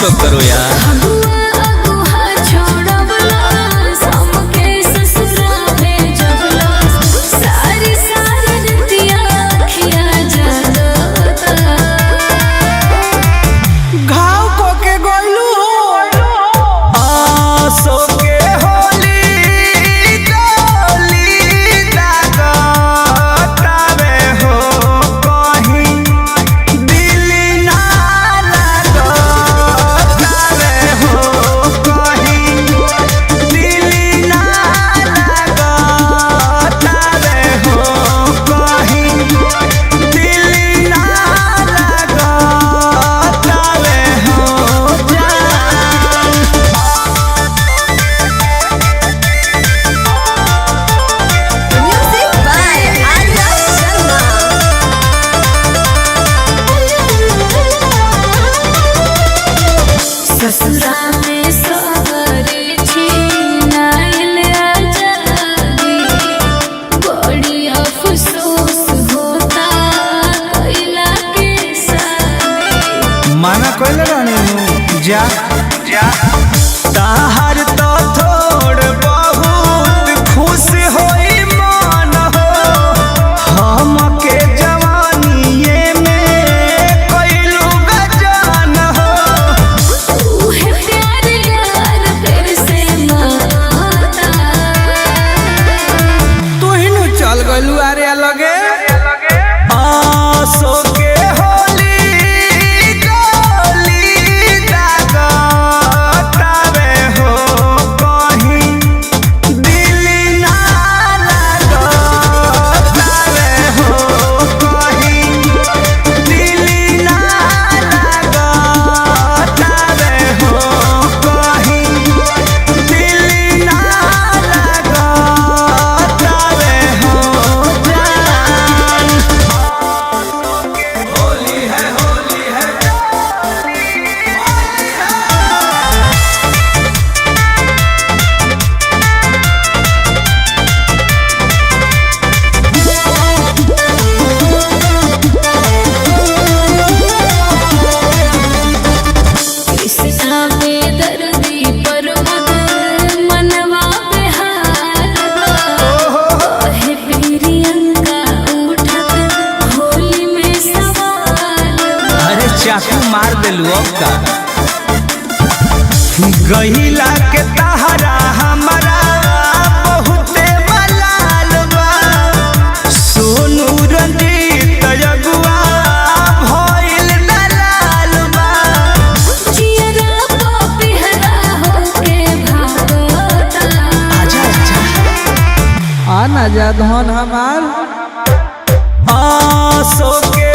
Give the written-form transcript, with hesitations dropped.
तो करो यार। माना कोई रानी जा जा ताहर तो थोड़ बहुत खुश होई मन हो हमके जवानीए में कइलू गजान हो उहे प्यार यार फिर से माता तू ही नु चल गइलू अरे लगे आसो के चाकू मार दिलू अब का गहिला के तहरा हमारा बहुते मलाल बा सोनू रंजीत अगुआ भइल दलाल बा जियरा पिहरा होके भागता आजा आजा आना जा धन हमार आसो के